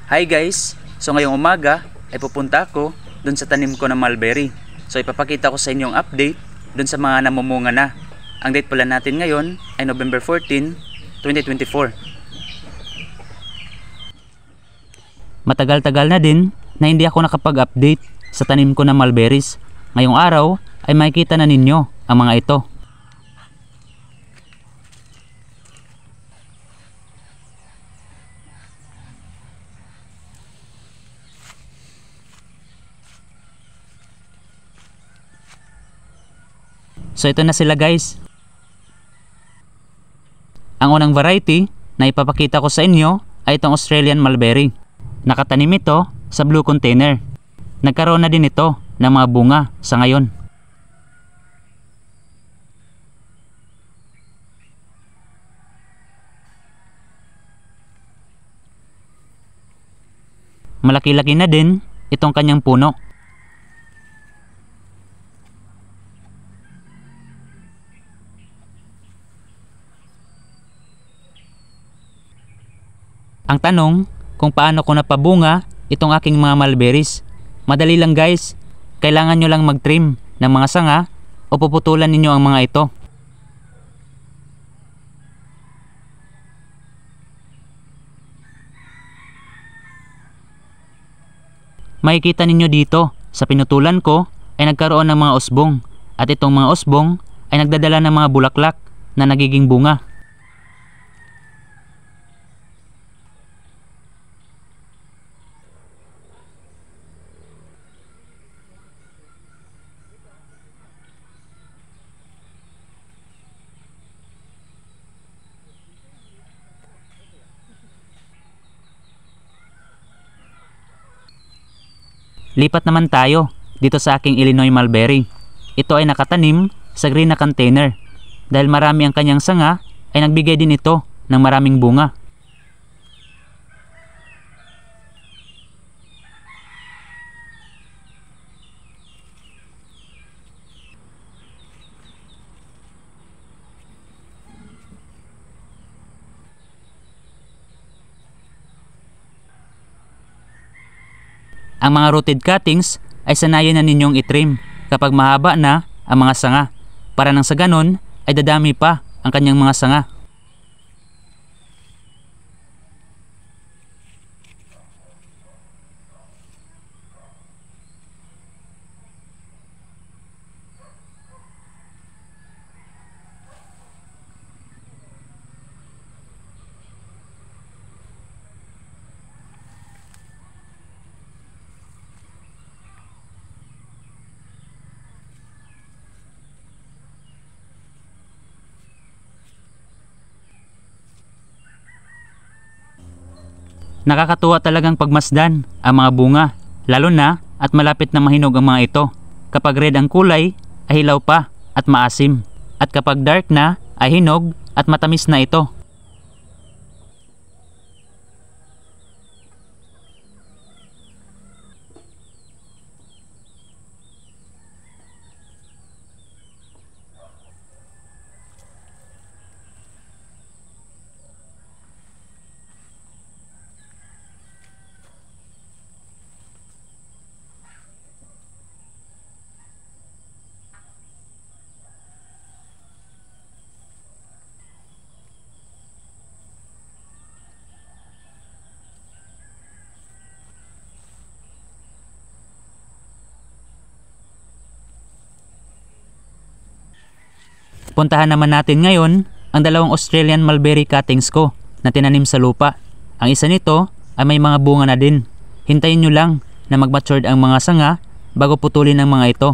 Hi guys! So ngayong umaga ay pupunta ako dun sa tanim ko ng mulberry. So ipapakita ko sa inyo ang update dun sa mga namumunga na. Ang date pala natin ngayon ay November 14, 2024. Matagal-tagal na din na hindi ako nakapag-update sa tanim ko ng mulberries. Ngayong araw ay makikita na ninyo ang mga ito. So ito na sila guys. Ang unang variety na ipapakita ko sa inyo ay itong Australian mulberry. Nakatanim ito sa blue container. Nagkaroon na din ito ng mga bunga sa ngayon. Malaki-laki na din itong kanyang puno. Ang tanong kung paano ko napabunga itong aking mga mulberries. Madali lang guys, kailangan nyo lang mag-trim ng mga sanga o puputulan ninyo ang mga ito. Makikita ninyo dito sa pinutulan ko ay nagkaroon ng mga usbong at itong mga usbong ay nagdadala ng mga bulaklak na nagiging bunga. Lipat naman tayo dito sa aking Illinois mulberry. Ito ay nakatanim sa green na container. Dahil marami ang kanyang sanga ay nagbigay din ito ng maraming bunga. Ang mga rooted cuttings ay sanayin na ninyong itrim kapag mahaba na ang mga sanga para nang sa ganon ay dadami pa ang kanyang mga sanga. Nakakatuwa talagang pagmasdan ang mga bunga, lalo na at malapit na mahinog ang mga ito. Kapag red ang kulay, ay hilaw pa at maasim. At kapag dark na, ay hinog at matamis na ito. Puntahan naman natin ngayon ang dalawang Australian mulberry cuttings ko na tinanim sa lupa. Ang isa nito ay may mga bunga na din. Hintayin nyo lang na mag-mature ang mga sanga bago putulin ang mga ito.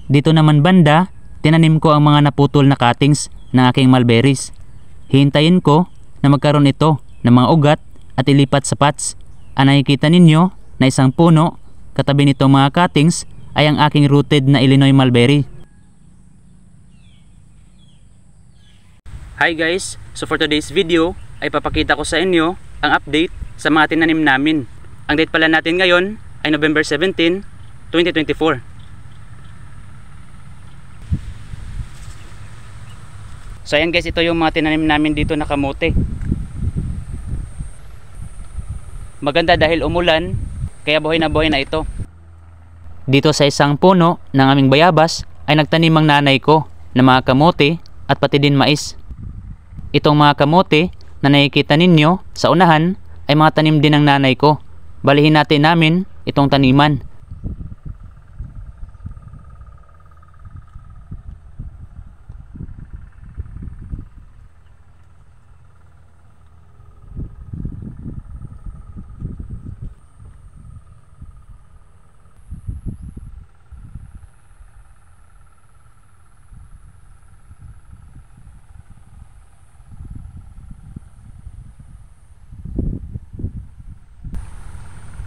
Dito naman banda, tinanim ko ang mga naputol na cuttings ng aking mulberries. Hihintayin ko na magkaroon ito ng mga ugat at ilipat sa pots. Ang nakikita ninyo na isang puno, katabi nito mga cuttings ay ang aking rooted na Illinois mulberry. Hi guys! So for today's video ay papakita ko sa inyo ang update sa mga tinanim namin. Ang date pala natin ngayon ay November 17, 2024. So ayan guys, ito yung mga tinanim namin dito na kamote. Maganda dahil umulan, kaya buhay na ito. Dito sa isang puno ng aming bayabas ay nagtanim ang nanay ko ng mga kamote at pati din mais. Itong mga kamote na nakikita ninyo sa unahan ay mga tanim din ng nanay ko. Balihin natin namin itong taniman.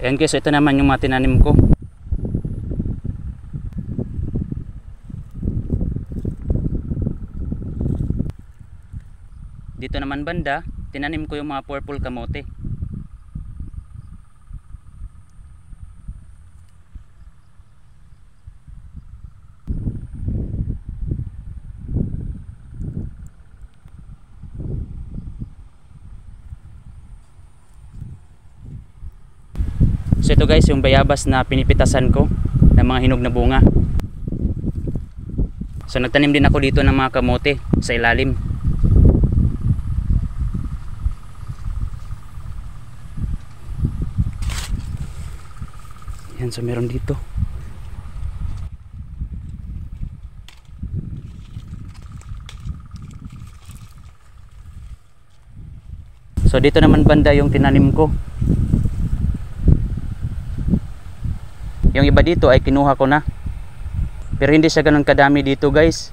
Ayan guys, ito naman yung mga tinanim ko. Dito naman banda, tinanim ko yung mga purple kamote. So ito guys, yung bayabas na pinipitasan ko ng mga hinog na bunga. So nagtanim din ako dito ng mga kamote sa ilalim. Yan, so meron dito. So dito naman banda yung tinanim ko. Yung iba dito ay kinuha ko na. Pero hindi siya ganun kadami dito guys.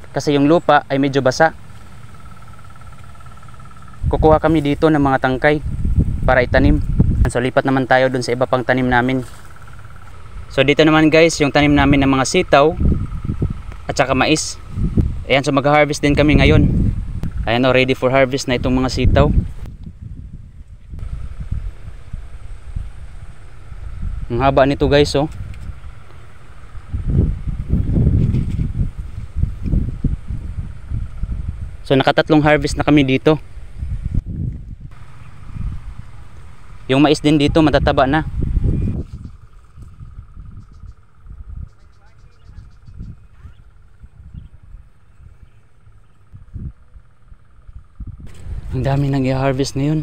Kasi yung lupa ay medyo basa. Kukuha kami dito ng mga tangkay para itanim. So lipat naman tayo dun sa iba pang tanim namin. So dito naman guys yung tanim namin ng mga sitaw at saka mais. Ayan, so mag-harvest din kami ngayon. Ayan o, ready for harvest na itong mga sitaw. Ang haba nito guys oh. So nakatatlong harvest na kami dito. Yung mais din dito matataba na. Ang dami nang i-harvest na yun.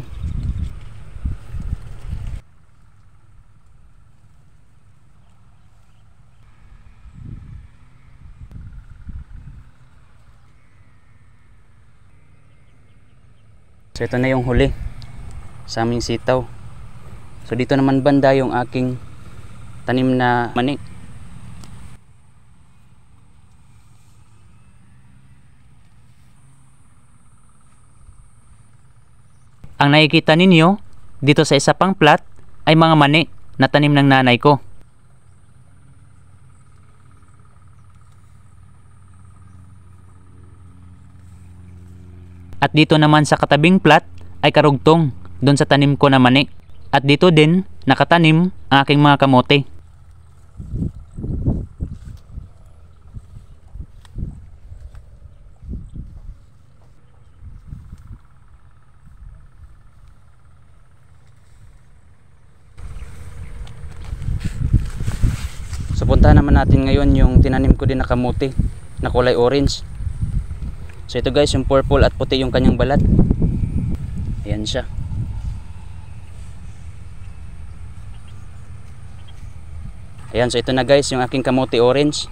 So ito na yung huli sa aming sitaw. So dito naman banda yung aking tanim na mani. Ang nakikita ninyo dito sa isa pang plat ay mga mani na tanim ng nanay ko. At dito naman sa katabing plat ay karugtong doon sa tanim ko na mani. At dito din nakatanim ang aking mga kamote. So puntahan naman natin ngayon yung tinanim ko din na kamote na kulay orange. So ito guys, yung purple at puti yung kanyang balat. Ayan siya. Ayan, so ito na guys yung aking kamote orange.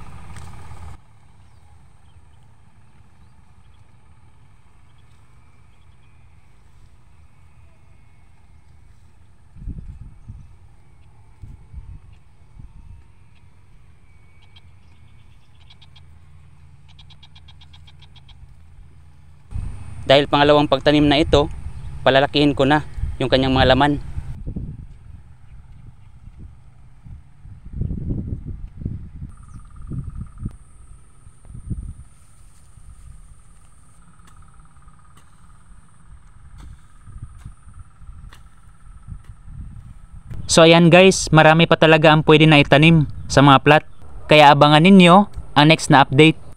Dahil pangalawang pagtanim na ito, palalakihin ko na yung kanyang mga laman. So ayan guys, marami pa talaga ang pwede na itanim sa mga plat. Kaya abangan ninyo ang next na update.